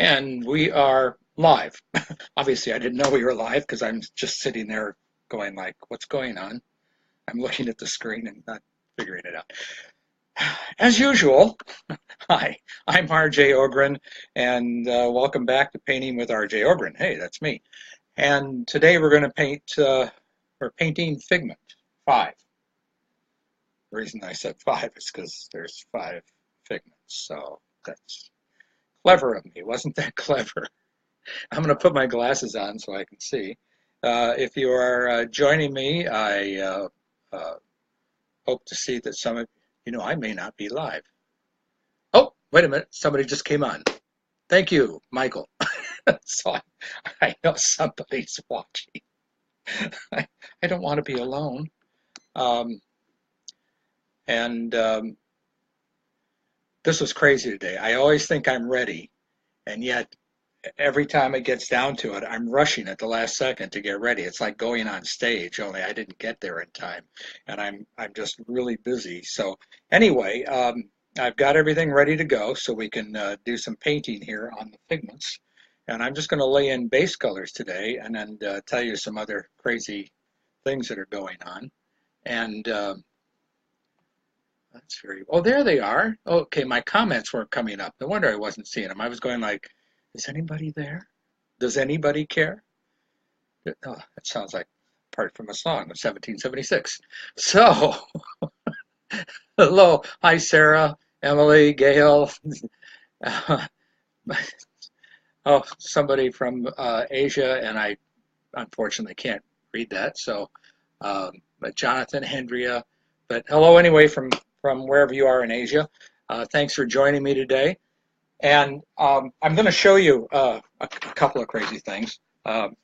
And we are live. Obviously, I didn't know we were live because I'm just sitting there going like, what's going on? I'm looking at the screen and not figuring it out. As usual, hi, I'm RJ Ogren, and welcome back to Painting with RJ Ogren. Hey, that's me. And today we're going to we're painting Figment 5. The reason I said 5 is because there's 5 figments, so that's clever of me. Wasn't that clever? I'm going to put my glasses on so I can see. If you are joining me, I hope to see that some of you know I may not be live. Oh, wait a minute! Somebody just came on. Thank you, Michael. So I know somebody's watching. I don't want to be alone. Um, and This was crazy today. I always think I'm ready, and yet every time it gets down to it, I'm rushing at the last second to get ready. It's like going on stage, only I didn't get there in time, and I'm just really busy. So anyway, I've got everything ready to go, so we can do some painting here on the pigments. And I'm just going to lay in base colors today, and then tell you some other crazy things that are going on. And that's very. Oh, there they are. Okay, my comments weren't coming up. No wonder I wasn't seeing them. I was going like, is anybody there? Does anybody care? Oh, that sounds like part from a song of 1776. So, hello. Hi, Sarah, Emily, Gail. Uh, oh, somebody from Asia, and I unfortunately can't read that. So, but Jonathan, Hendria. But hello anyway from wherever you are in Asia. Thanks for joining me today. And I'm going to show you a couple of crazy things.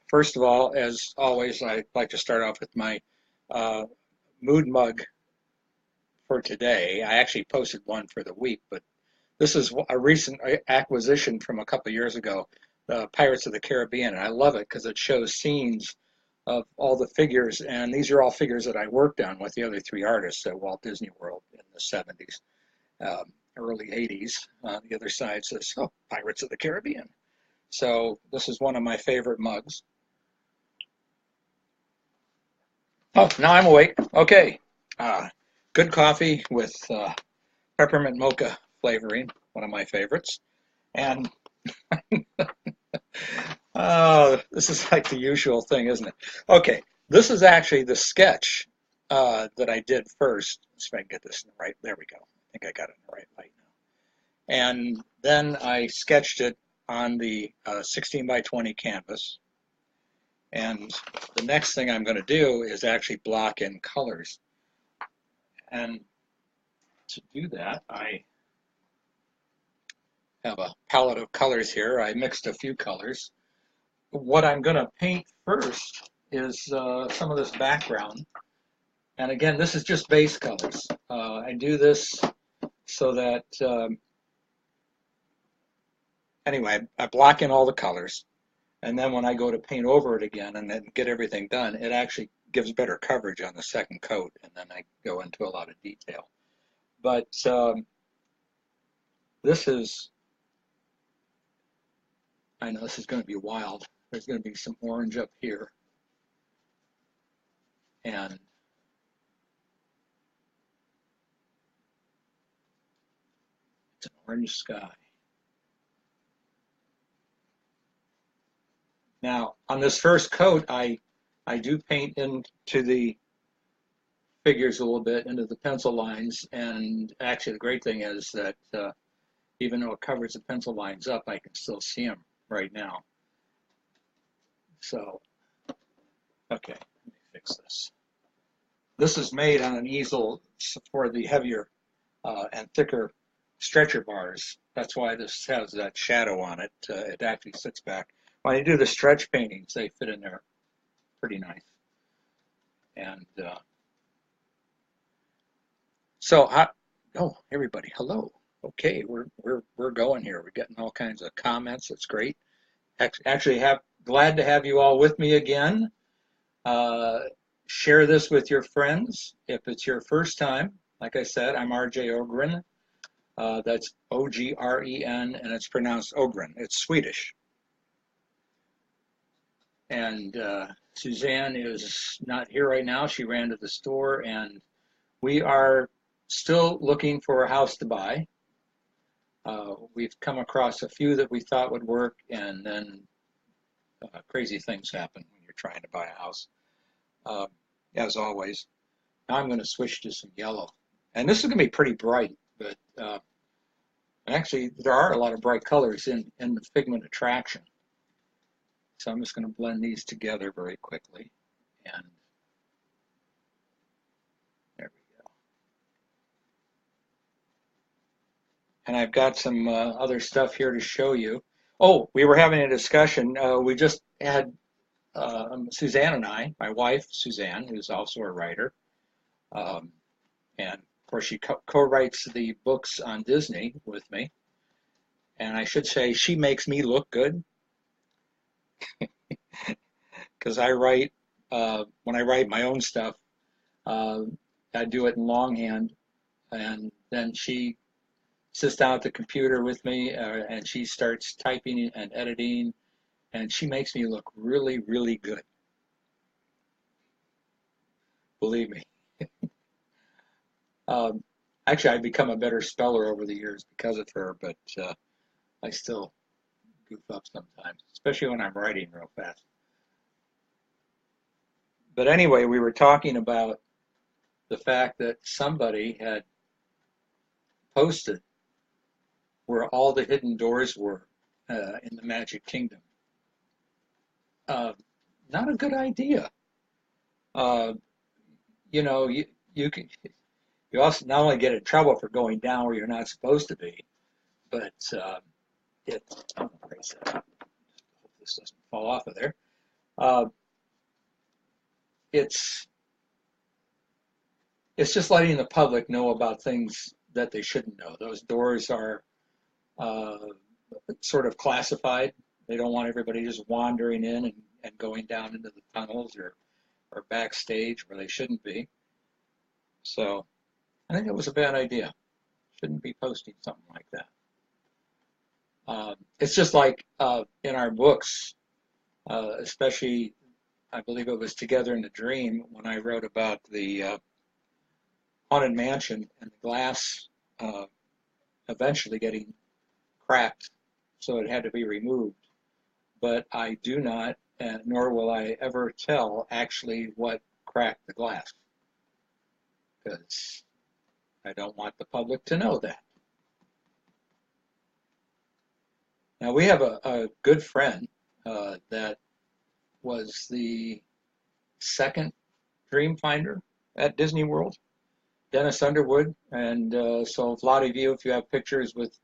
First of all, as always, I like to start off with my uh, mood mug for today. I actually posted one for the week, but this is a recent acquisition from a couple of years ago, Pirates of the Caribbean. And I love it because it shows scenes of all the figures. And these are all figures that I worked on with the other three artists at Walt Disney World in the 70s. Early 80s. The other side says, oh, Pirates of the Caribbean. So this is one of my favorite mugs. Oh, now I'm awake. Okay. Good coffee with peppermint mocha flavoring, one of my favorites. And this is like the usual thing, isn't it? Okay, this is actually the sketch that I did first. Let's see if I can get this in the right. There we go. I think I got it in the right light now. And then I sketched it on the 16 by 20 canvas. And the next thing I'm going to do is actually block in colors. And to do that, I have a palette of colors here. I mixed a few colors. What I'm going to paint first is some of this background. And again, this is just base colors. I do this so that, anyway, I block in all the colors. And then when I go to paint over it again and then get everything done, it actually gives better coverage on the second coat. And then I go into a lot of detail. But this is, I know this is going to be wild. There's going to be some orange up here. And it's an orange sky. Now, on this first coat, I do paint into the figures a little bit, into the pencil lines. And actually, the great thing is that even though it covers the pencil lines up, I can still see them right now. So, okay, let me fix this. This is made on an easel for the heavier and thicker stretcher bars. That's why this has that shadow on it. It actually sits back. When I do the stretch paintings, they fit in there pretty nice. And oh, everybody, hello. Okay, we're going here. We're getting all kinds of comments. It's great. Actually, glad to have you all with me again. Share this with your friends. If it's your first time, like I said, I'm RJ Ogren. That's Ogren, and it's pronounced Ogren. It's Swedish. And Suzanne is not here right now. She ran to the store, and we are still looking for a house to buy. We've come across a few that we thought would work, and then crazy things happen when you're trying to buy a house, uh, as always. Now I'm going to switch to some yellow. And this is going to be pretty bright, but actually there are a lot of bright colors in the Figment Attraction. So I'm just going to blend these together very quickly. And there we go. And I've got some other stuff here to show you. Oh, we were having a discussion. We just had Suzanne and I, my wife, Suzanne, who's also a writer, um, and of course she co-writes the books on Disney with me. And I should say she makes me look good because I write, when I write my own stuff, uh, I do it in longhand, and then she sits down at the computer with me, and she starts typing and editing, and she makes me look really, really good. Believe me. Um, Actually, I've become a better speller over the years because of her, but I still goof up sometimes, especially when I'm writing real fast. But anyway, we were talking about the fact that somebody had posted where all the hidden doors were in the Magic Kingdom. Uh, Not a good idea. Uh, you know, you can you also not only get in trouble for going down where you're not supposed to be, but it. I'm gonna raise that up. Hope this doesn't fall off of there. Uh, it's it's just letting the public know about things that they shouldn't know. Those doors are uh, sort of classified. They don't want everybody just wandering in and going down into the tunnels or backstage where they shouldn't be. So I think it was a bad idea. Shouldn't be posting something like that. It's just like in our books, especially I believe it was Together in a Dream when I wrote about the Haunted Mansion and the glass uh, eventually getting cracked, so it had to be removed. But I do not, nor will I ever tell actually what cracked the glass, because I don't want the public to know that. Now, we have a good friend that was the second dream finder at Disney World, Dennis Underwood. And so, a lot of you, if you have pictures with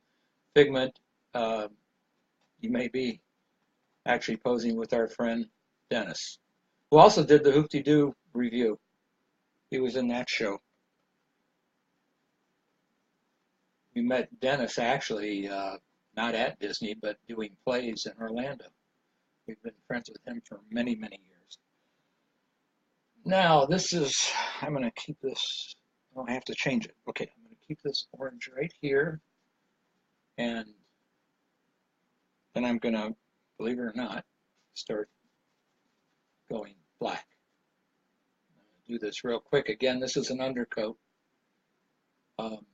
Figment, uh, you may be actually posing with our friend Dennis, who also did the Hoop-Dee-Doo review. He was in that show. We met Dennis actually not at Disney, but doing plays in Orlando. We've been friends with him for many, many years. Now, this is, I'm going to keep this, oh, I have to change it. Okay, I'm going to keep this orange right here, and then I'm going to, believe it or not, start going black. Do this real quick. Again, this is an undercoat. Um,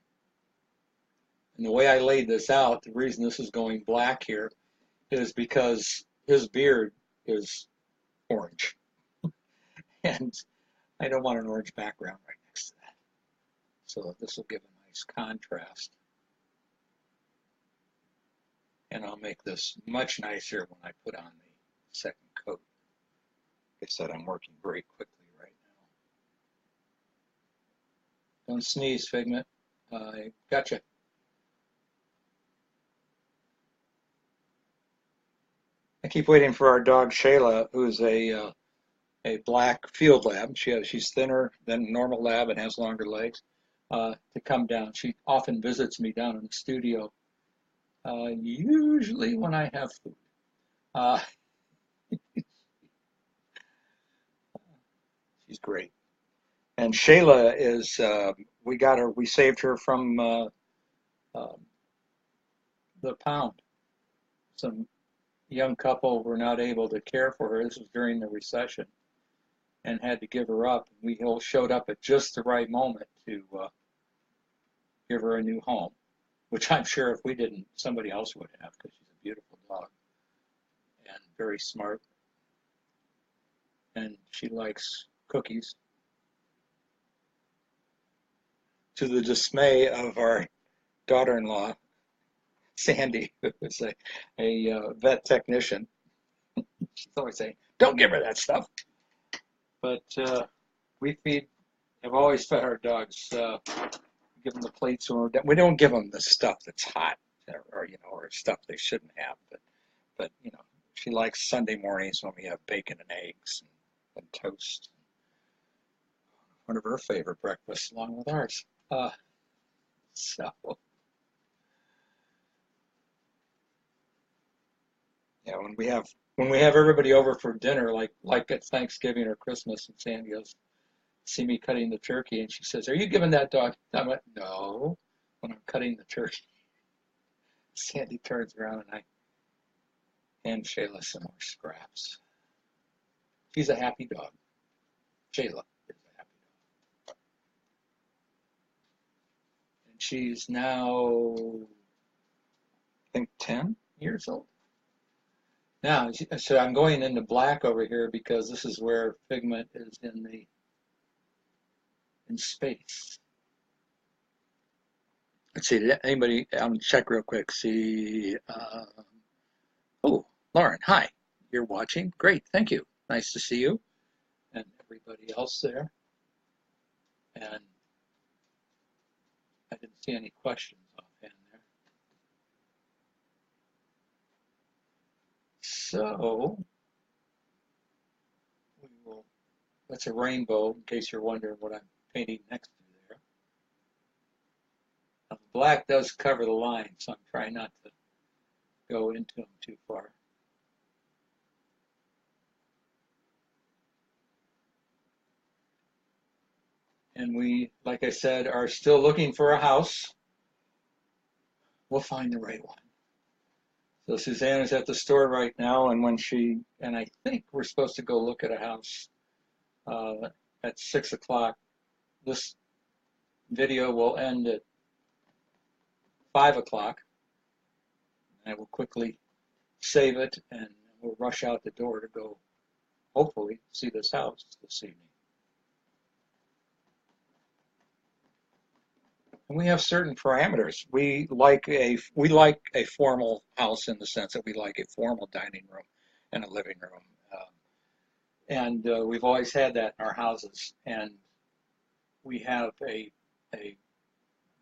and the way I laid this out, the reason this is going black here is because his beard is orange. And I don't want an orange background right next to that. So this will give a nice contrast. And I'll make this much nicer when I put on the second coat. Like I said, I'm working very quickly right now. Don't sneeze, Figment. I gotcha. I keep waiting for our dog Shayla, who's a black field lab. She's thinner than normal lab and has longer legs. To come down. She often visits me down in the studio, usually when I have food. Uh, she's great. And Shayla is, we saved her from um, the pound. Some young couple were not able to care for her. This was during the recession, and had to give her up. We all showed up at just the right moment to give her a new home, which I'm sure if we didn't, somebody else would have, because she's a beautiful dog and very smart. And she likes cookies, to the dismay of our daughter-in-law, Sandy, who is a vet technician. She's always saying, "Don't give her that stuff." But we have always fed our dogs. Give them the plates when we're done. We don't give them the stuff that's hot, or stuff they shouldn't have. But she likes Sunday mornings when we have bacon and eggs and toast. One of her favorite breakfasts, along with ours. So yeah, when we have everybody over for dinner, like at Thanksgiving or Christmas, and Sandy goes, see me cutting the turkey, and she says, "Are you giving that dog?" I went, "No." When I'm cutting the turkey, Sandy turns around and I hand Shayla some more scraps. She's a happy dog. Shayla is a happy dog. And she's now, I think, 10 years old. Now, so I'm going into black over here because this is where Figment is in space. Let's see, did anybody, I'm going to check real quick, see, oh, Lauren, hi, you're watching? Great, thank you. Nice to see you and everybody else there. And I didn't see any questions offhand there. So, that's a rainbow, in case you're wondering what I'm painting next to there. Now, the black does cover the line, so I'm trying not to go into them too far. And we, like I said, are still looking for a house. We'll find the right one. So Suzanne is at the store right now, and I think we're supposed to go look at a house at 6 o'clock. This video will end at 5 o'clock. I will quickly save it, and we'll rush out the door to go, hopefully, see this house this evening. And we have certain parameters. We like a formal house in the sense that we like a formal dining room and a living room, and we've always had that in our houses. And we have a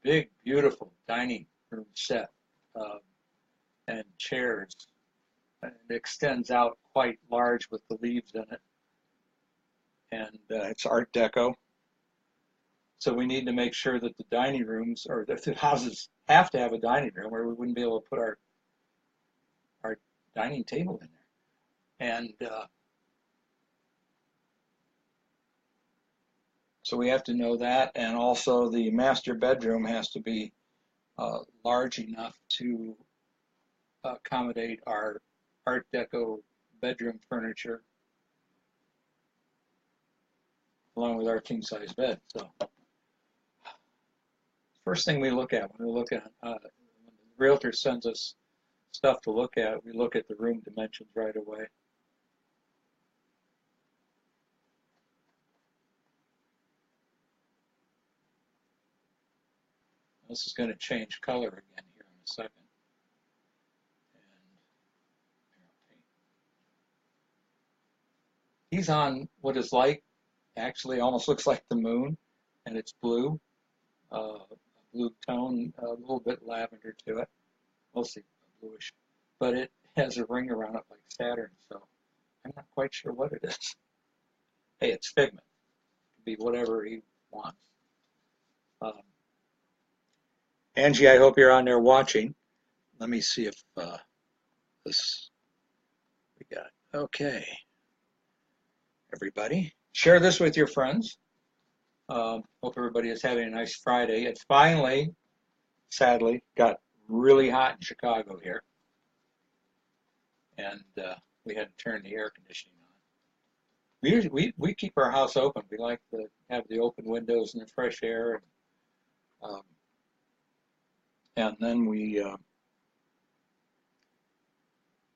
big, beautiful dining room set and chairs. And it extends out quite large with the leaves in it, and it's Art Deco. So we need to make sure that the dining rooms, or if the houses have to have a dining room, or we wouldn't be able to put our dining table in there. And so we have to know that, and also the master bedroom has to be large enough to accommodate our Art Deco bedroom furniture, along with our king size bed. So first thing we look at when the realtor sends us stuff to look at, we look at the room dimensions right away. This is going to change color again here in a second. He's on what is actually almost looks like the moon, and it's blue, blue tone, a little bit lavender to it, mostly bluish, but it has a ring around it like Saturn, so I'm not quite sure what it is. Hey, it's Figment. It can be whatever he wants. Angie, I hope you're on there watching. Let me see if this we got. Okay, everybody, share this with your friends. Hope everybody is having a nice Friday. It's finally sadly got really hot in Chicago here, and we had to turn the air conditioning on. We keep our house open. We like to have the open windows and the fresh air, um, and then we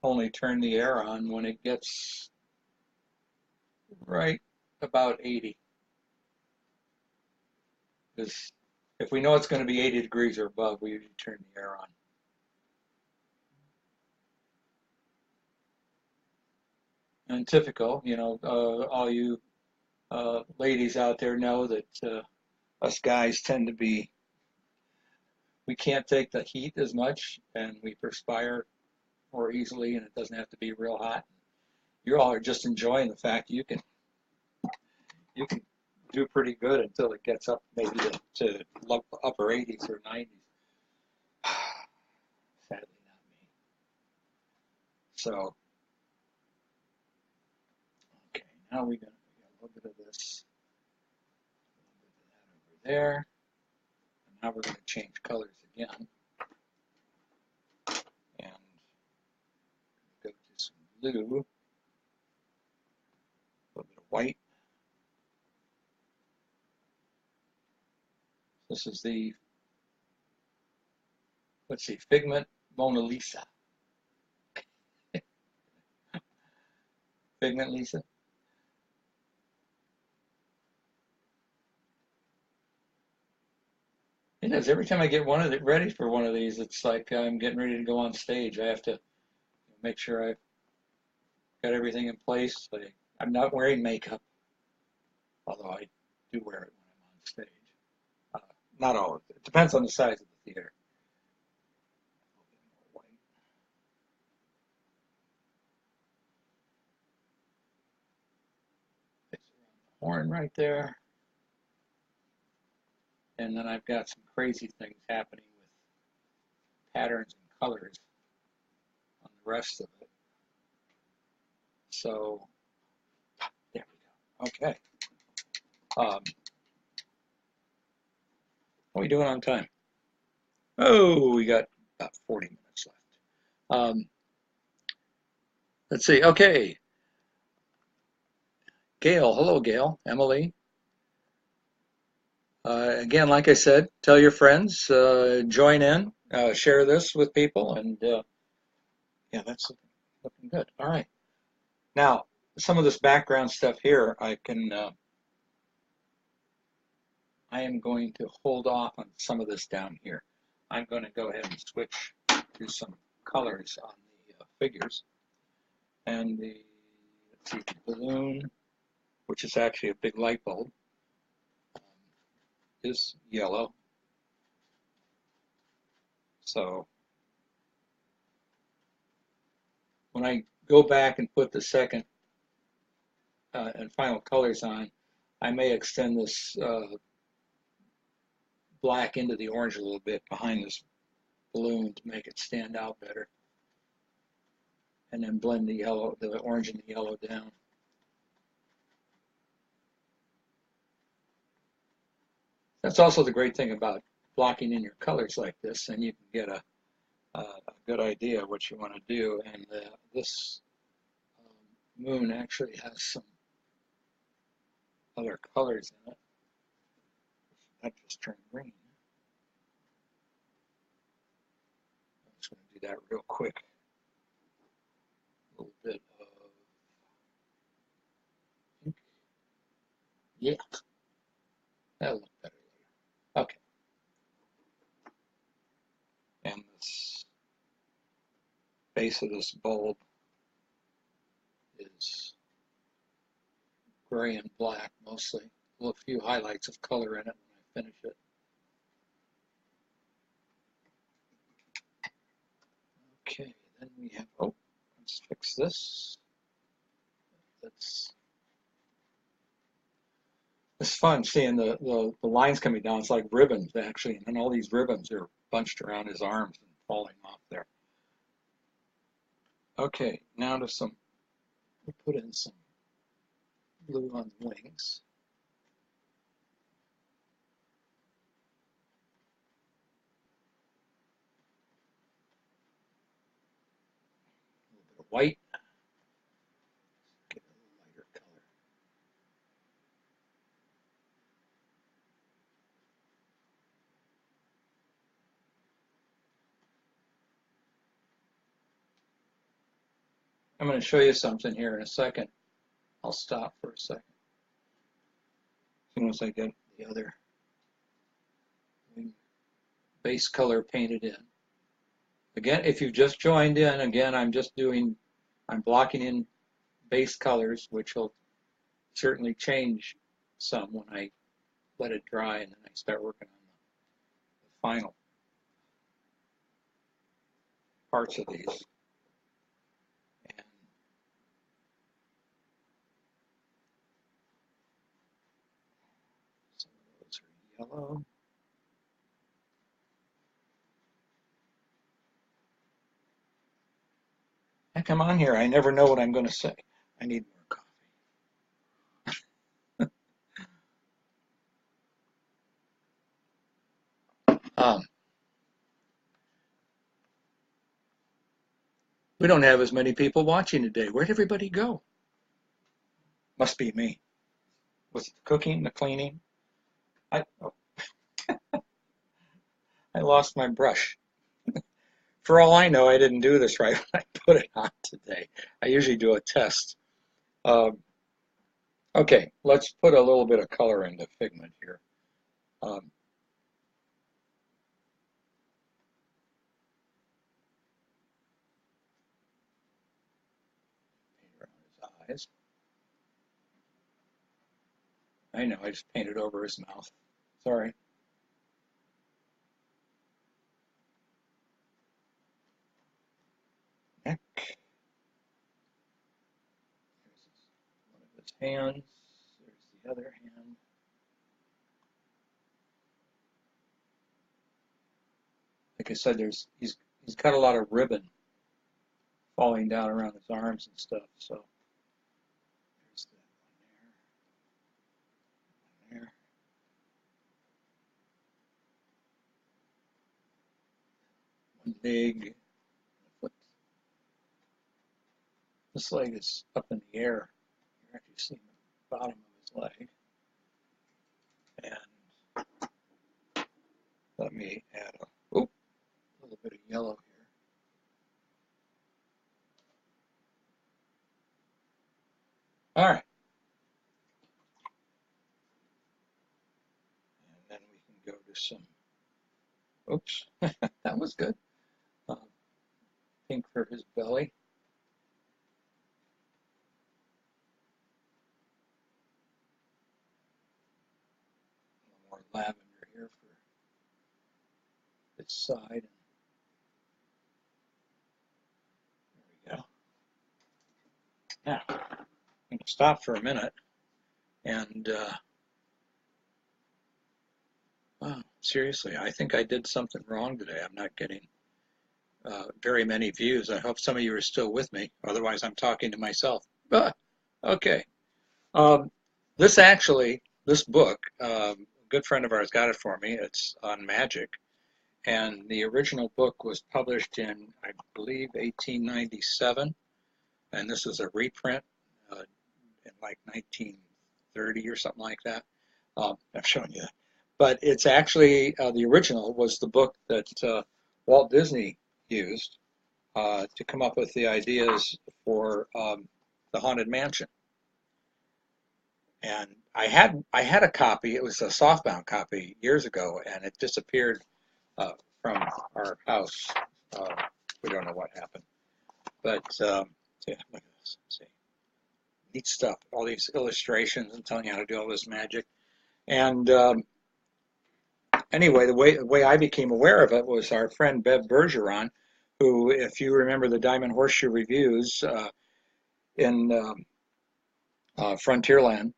only turn the air on when it gets right about 80. Because if we know it's going to be 80 degrees or above, we usually turn the air on. And typical, all you ladies out there know that us guys tend to be, we can't take the heat as much and we perspire more easily and it doesn't have to be real hot. You all are just enjoying the fact that you can do pretty good until it gets up maybe to upper 80s or 90s. Sadly, not me. So, okay, now we got a little bit of this, a little bit of that over there. And now we're going to change colors again. And go to some blue, a little bit of white. This is the, let's see, Figment Mona Lisa. Figment Lisa. It is. Every time I get ready for one of these, it's like I'm getting ready to go on stage. I have to make sure I've got everything in place. I'm not wearing makeup, although I do wear it when I'm on stage. Uh, Not always. It depends on the size of the theater. Horn right there. And then I've got some crazy things happening with patterns and colors on the rest of it. So, there we go. Okay. What are we doing on time? Oh, we got about 40 minutes left. Let's see. Okay. Gail. Hello, Gail. Emily. Again, like I said, tell your friends, join in, share this with people, and yeah, that's looking good. All right. Now, some of this background stuff here, I am going to hold off on some of this down here. I'm going to go ahead and switch to some colors on the figures. And let's see, the balloon, which is actually a big light bulb, is yellow. So when I go back and put the second and final colors on, I may extend this black into the orange a little bit behind this balloon to make it stand out better. And then blend the yellow, the orange and the yellow down. That's also the great thing about blocking in your colors like this, and you can get a good idea of what you want to do. And this moon actually has some other colors in it. That just turned green. I'm just going to do that real quick. A little bit of pink. Yeah, that'll look better later. Okay. And this base of this bulb is gray and black mostly. A few highlights of color in it when I finish it. Okay, then we have, oh, let's fix this. It's fun seeing the lines coming down. It's like ribbons actually, and then all these ribbons are bunched around his arms and falling off there. Okay, now to some, we'll put in some blue on the wings. white. Get a little lighter color. I'm going to show you something here in a second. I'll stop for a second. As soon as I get the other base color painted in. Again, if you've just joined in, again, I'm blocking in base colors, which will certainly change some when I let it dry and then I start working on the final parts of these. And some of those are yellow. Heck, I'm on here. I never know what I'm going to say. I need more coffee. We don't have as many people watching today. Where'd everybody go? Must be me. Was it the cooking, the cleaning? I lost my brush. For all I know, I didn't do this right when I put it on today. I usually do a test. Okay, let's put a little bit of color into Figment here. Around his eyes. I know, I just painted over his mouth. Sorry. Neck. There's one of his hands. There's the other hand. Like I said, he's got a lot of ribbon falling down around his arms and stuff. So there's that one there. One leg. This leg is up in the air. You're actually seeing the bottom of his leg. And let me add a little bit of yellow here. All right. And then we can go to some, oops, that was good. Pink for his belly. A little more lavender here for its side. There we go. Now, I'm going to stop for a minute and wow, seriously, I think I did something wrong today. I'm not getting very many views. I hope some of you are still with me. Otherwise, I'm talking to myself. Okay. This book, a good friend of ours got it for me. It's on magic. And the original book was published in, I believe, 1897. And this is a reprint in like 1930 or something like that. I'm showing you that. But it's actually, the original was the book that Walt Disney used to come up with the ideas for the Haunted Mansion. And I had a copy. It was a softbound copy years ago, and it disappeared from our house. We don't know what happened, but yeah, look at this. See, neat stuff. All these illustrations and telling you how to do all this magic. And anyway, the way I became aware of it was our friend Bev Bergeron, who, if you remember the Diamond Horseshoe reviews in Frontierland,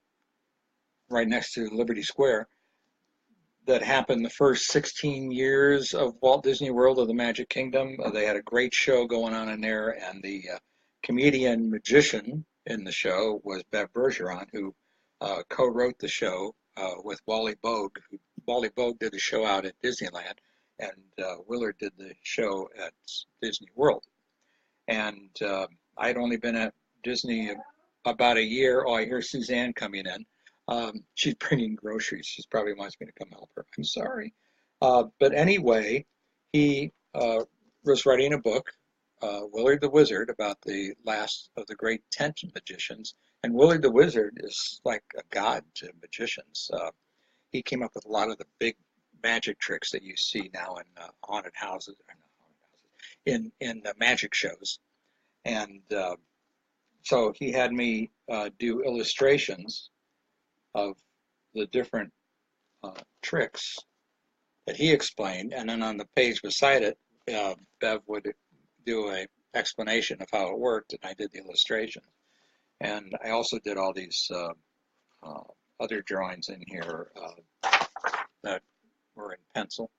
right next to Liberty Square, that happened the first 16 years of Walt Disney World of the Magic Kingdom. They had a great show going on in there, and the comedian magician in the show was Bev Bergeron, who co-wrote the show with Wally Bogue. Wally Bogue did the show out at Disneyland, and Willard did the show at Disney World. And I'd only been at Disney about a year. Oh, I hear Suzanne coming in. She's bringing groceries. She probably wants me to come help her. I'm sorry. But anyway, he was writing a book, Willard the Wizard, about the last of the great tent magicians. And Willard the Wizard is like a god to magicians. He came up with a lot of the big magic tricks that you see now in haunted houses, or not haunted houses, in magic shows. And so he had me do illustrations of the different tricks that he explained, and then on the page beside it, Bev would do a explanation of how it worked, and I did the illustration. And I also did all these other drawings in here that were in pencil.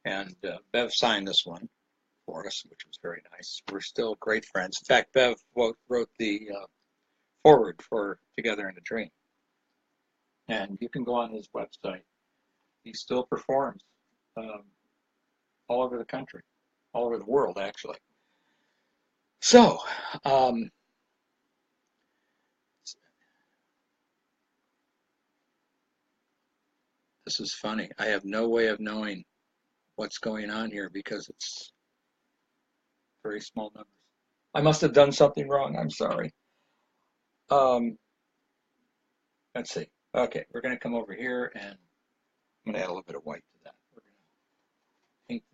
And Bev signed this one for us, which was very nice. We're still great friends. In fact, Bev wrote the forward for Together in a Dream. And you can go on his website. He still performs all over the country, all over the world, actually. So, this is funny. I have no way of knowing what's going on here because it's very small numbers. I must have done something wrong. I'm sorry. Let's see. Okay, we're going to come over here and I'm going to add a little bit of white to that. We're going to paint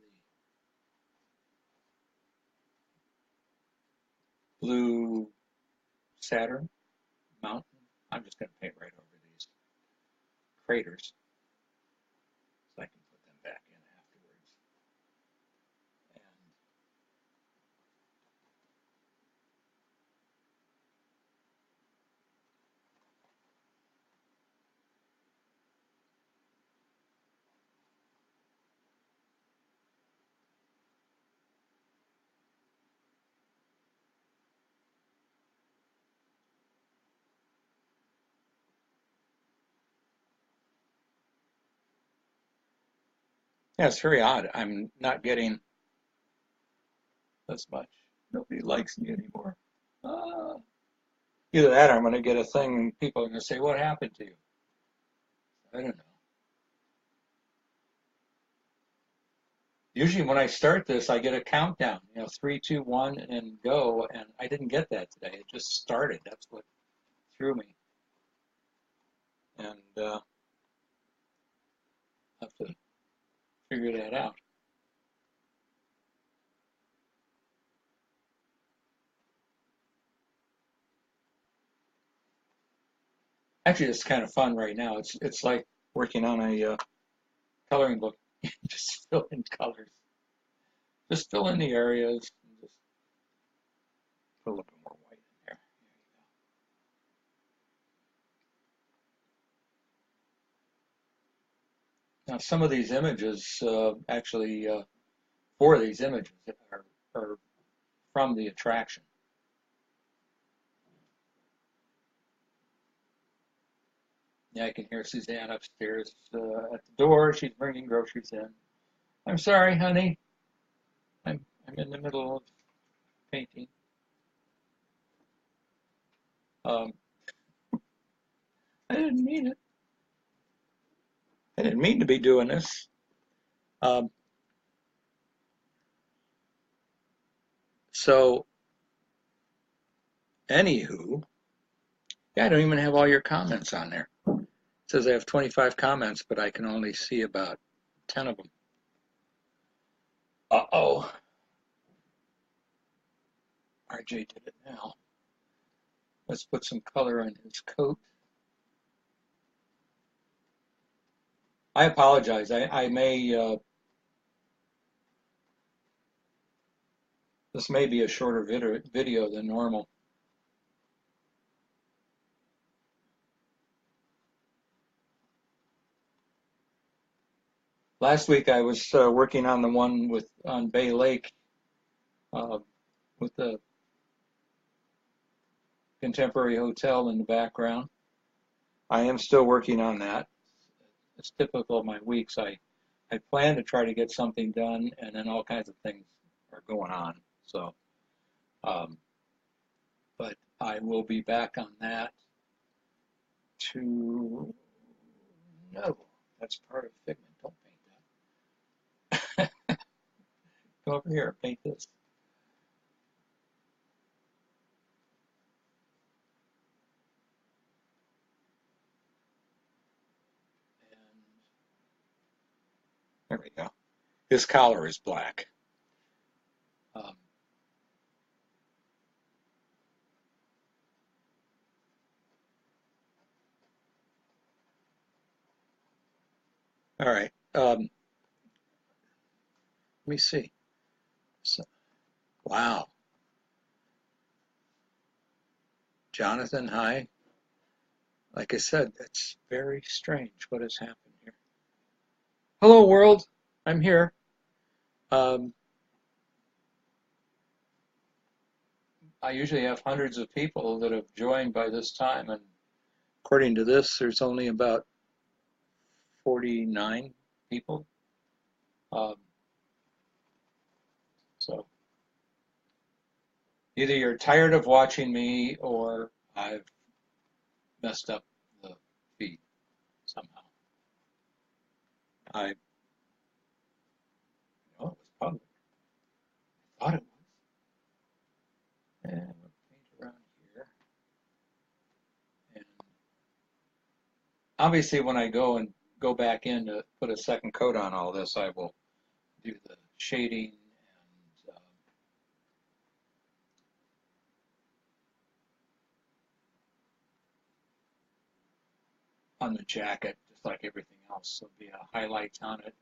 the blue Saturn mountain. I'm just going to paint right over these craters so I can put them back in afterwards. And yeah, it's very odd. I'm not getting as much. Nobody likes me anymore. Uh, Either that or I'm going to get a thing and people are going to say, what happened to you? I don't know. Usually when I start this, I get a countdown, 3, 2, 1, and go. And I didn't get that today. It just started. That's what threw me. And I'll have to figure that out. Actually, it's kind of fun right now. It's like working on a coloring book. Just fill in colors. Just fill in the areas. And just put a little bit more white in there. Now, some of these images, actually, 4 of these images are from the attraction. Yeah, I can hear Suzanne upstairs at the door. She's bringing groceries in. I'm sorry, honey. I'm in the middle of painting. Um, I didn't mean it. I didn't mean to be doing this. Um, so, anywho, yeah, I don't even have all your comments on there. It says I have 25 comments, but I can only see about 10 of them. Uh-oh. RJ did it now. Let's put some color on his coat. I apologize. I may, this may be a shorter video than normal. Last week I was working on the one on Bay Lake with the Contemporary Hotel in the background. I am still working on that. It's typical of my weeks. I plan to try to get something done, and then all kinds of things are going on. So but I will be back on that to, no, that's part of Figment. Don't paint that. Come over here, paint this. And there we go. His collar is black. Um, all right. Let me see. So, wow. Jonathan, hi. Like I said, it's very strange what has happened here. Hello, world. I'm here. Um, I usually have hundreds of people that have joined by this time, and according to this, there's only about 49 people. Um, so either you're tired of watching me or I've messed up the feed somehow. I know it was public. I thought it was. And we'll paint around here. And obviously, when I go back in to put a second coat on all this, I will do the shading and on the jacket, just like everything else. There'll be a highlight on it, and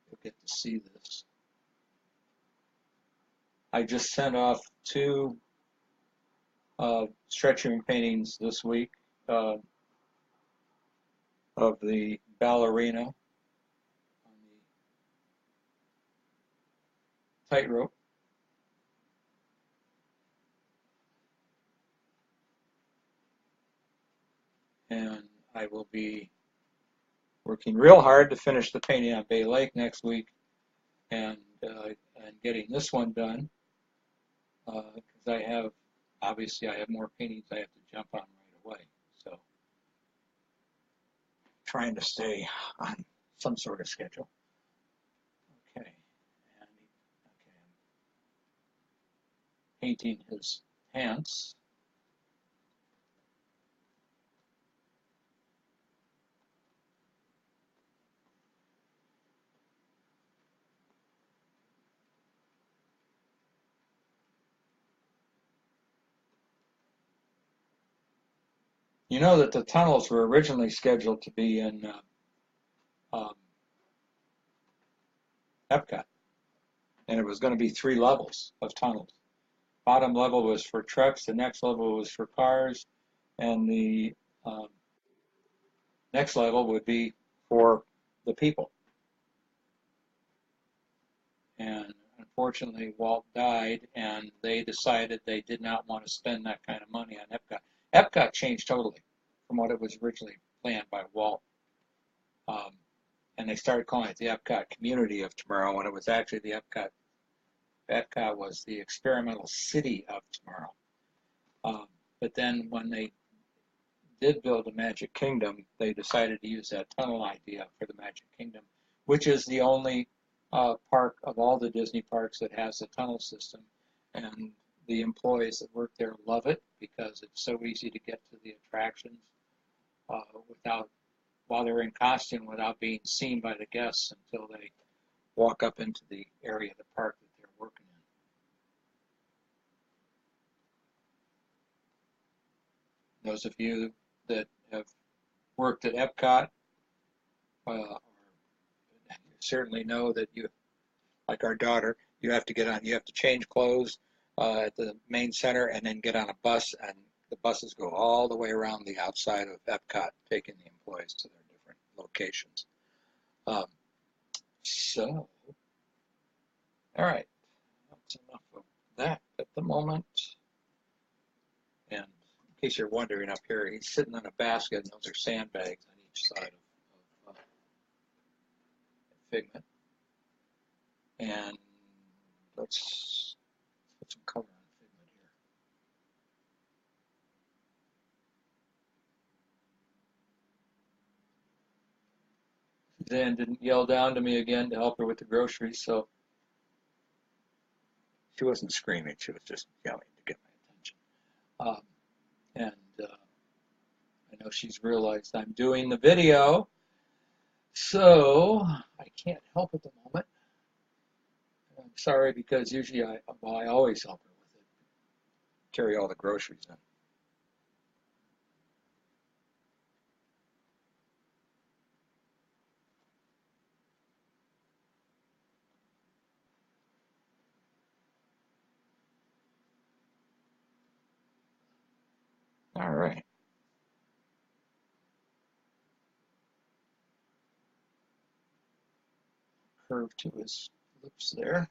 you'll get to see this. I just sent off 2 stretching paintings this week uh, of the ballerina on the tightrope. And I will be working real hard to finish the painting on Bay Lake next week, and getting this one done, because obviously I have more paintings I have to jump on right away. So trying to stay on some sort of schedule. Okay, and okay, I'm painting his pants. You know that the tunnels were originally scheduled to be in um, Epcot, and it was going to be 3 levels of tunnels. Bottom level was for trucks, the next level was for cars, and the um, next level would be for the people. And unfortunately, Walt died, and they decided they did not want to spend that kind of money on Epcot. Epcot changed totally from what it was originally planned by Walt. Um, and they started calling it the Epcot Community of Tomorrow, when it was actually the Epcot. Epcot was the experimental city of tomorrow. But then when they did build a Magic Kingdom, they decided to use that tunnel idea for the Magic Kingdom, which is the only park of all the Disney parks that has a tunnel system. And the employees that work there love it because it's so easy to get to the attractions without, while they're in costume, without being seen by the guests until they walk up into the area of the park that they're working in. Those of you that have worked at Epcot certainly know that you, like our daughter, you have to change clothes at the main center and then get on a bus, and the buses go all the way around the outside of Epcot, taking the employees to their different locations. Um, so, all right, that's enough of that at the moment. And in case you're wondering, up here, he's sitting on a basket, and those are sandbags on each side of Figment. And let's Suzanne didn't yell down to me again to help her with the groceries, so she wasn't screaming. She was just yelling to get my attention. Um, and I know she's realized I'm doing the video, so I can't help at the moment. I'm sorry because usually I always help her with it, carry all the groceries in. All right. Curve to his lips there.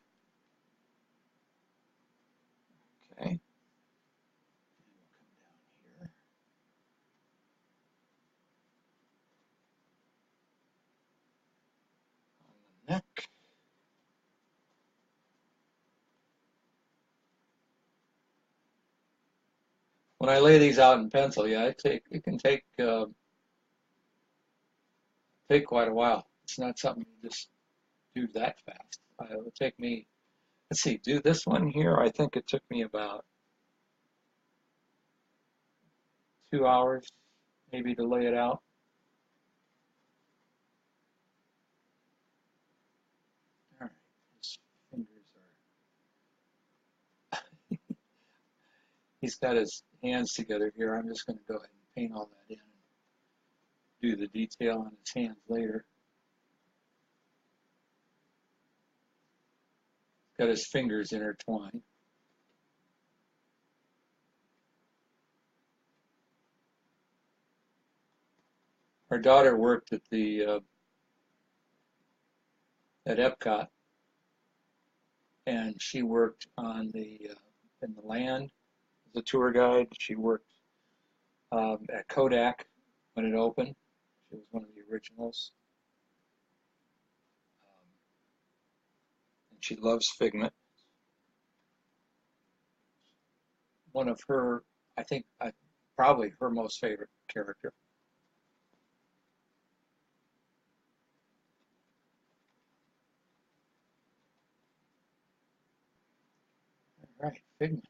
Okay. And we'll come down here on the neck. When I lay these out in pencil, yeah, it can take quite a while. It's not something you just do that fast. It would take me, let's see, do this one here. I think it took me about 2 hours maybe to lay it out. All right, his fingers are, he's got his hands together here. I'm just going to go ahead and paint all that in and do the detail on his hands later. Got his fingers intertwined. Our daughter worked at at Epcot, and she worked on in the land as a tour guide. She worked at Kodak when it opened. She was one of the originals, and she loves Figment. One of her, I think, probably her most favorite character. All right, Figment.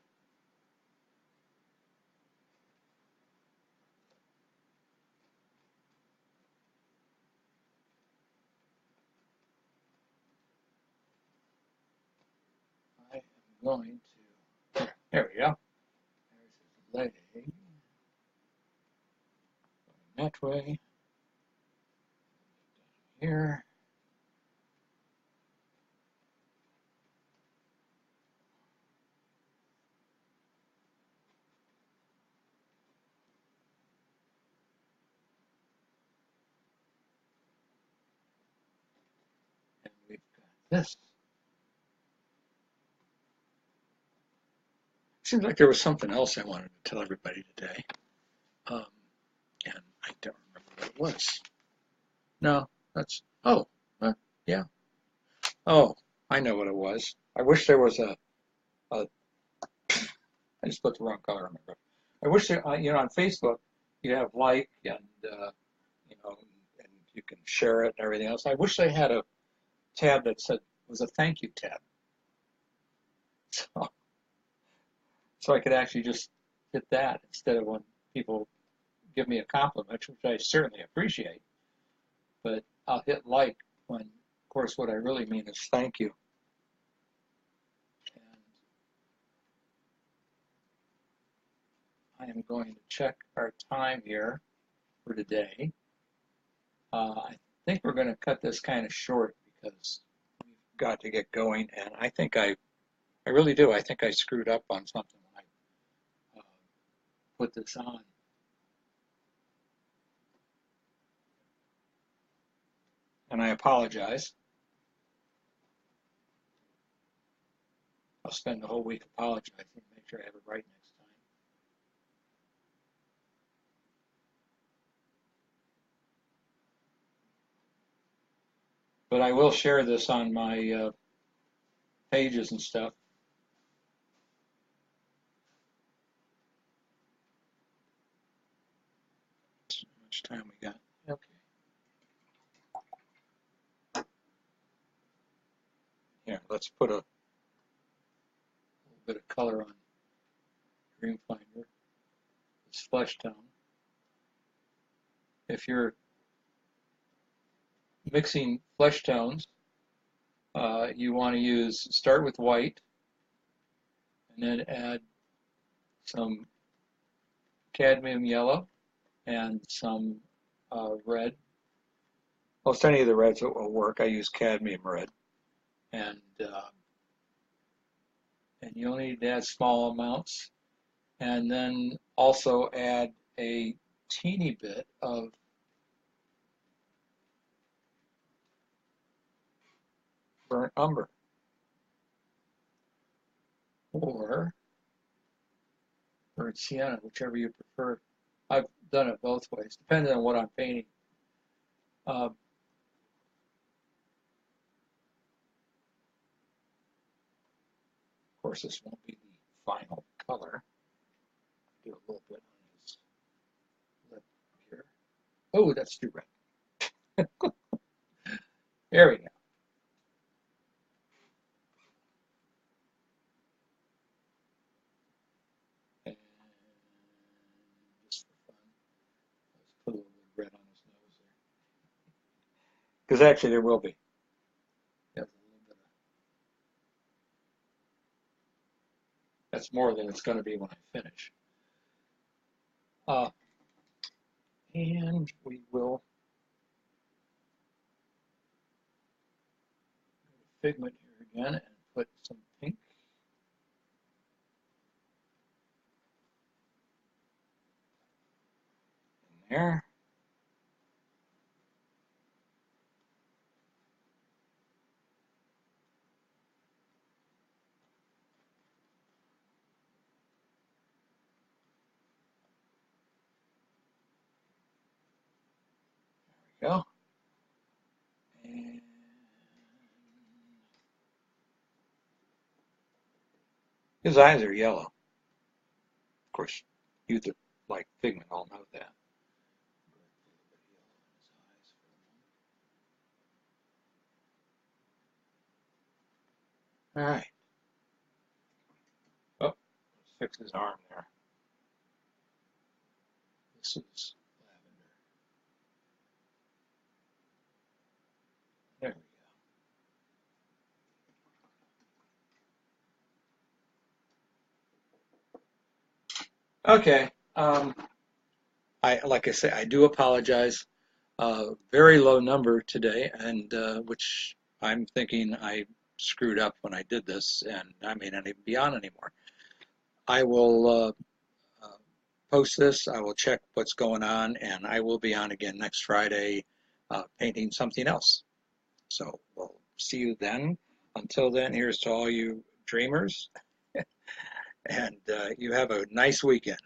I am going to, there we go. There's his leg. Going that way. Here. And we've got this. Seems like there was something else I wanted to tell everybody today. Um, and I don't remember what it was. No, that's, oh, yeah. Oh, I know what it was. I wish there was a I just put the wrong color on my brush. I wish there, on Facebook, you have like and, and you can share it and everything else. I wish they had a tab that said, was a thank you tab. So, so I could actually just hit that instead of when people give me a compliment, which I certainly appreciate. But I'll hit like when, of course, what I really mean is thank you. And I am going to check our time here for today. I think we're going to cut this kind of short because we've got to get going. And I really do. I think I screwed up on something when I put this on. And I apologize. I'll spend the whole week apologizing to make sure I have it right next time. But I will share this on my pages and stuff. How much time we got? Okay. let's put a little bit of color on Dreamfinder. It's flesh tone. If you're mixing flesh tones, you want to start with white and then add some cadmium yellow and some red. Most any of the reds that will work. I use cadmium red, and you'll need to add small amounts, and then also add a teeny bit of burnt umber or burnt sienna, whichever you prefer. I've done it both ways, depending on what I'm painting. Of course, this won't be the final color. Do a little bit on his lip here. Oh, that's too red. There we go. And just for fun, let's put a little bit of red on his nose there. Because actually there will be. Yeah, a little bit of, that's more than it's going to be when I finish. And we will go to Figment here again and put some pink. In there. There we go. And his eyes are yellow. Of course, you that like Figment all know that. All right. Oh, let's fix his arm there. This is lavender. There we go. Okay. Like I say, I do apologize. Very low number today, and which I'm thinking I screwed up when I did this, and I may not even be on anymore. I will post this. I will check what's going on, and I will be on again next Friday painting something else. So we'll see you then. Until then, here's to all you dreamers, and you have a nice weekend.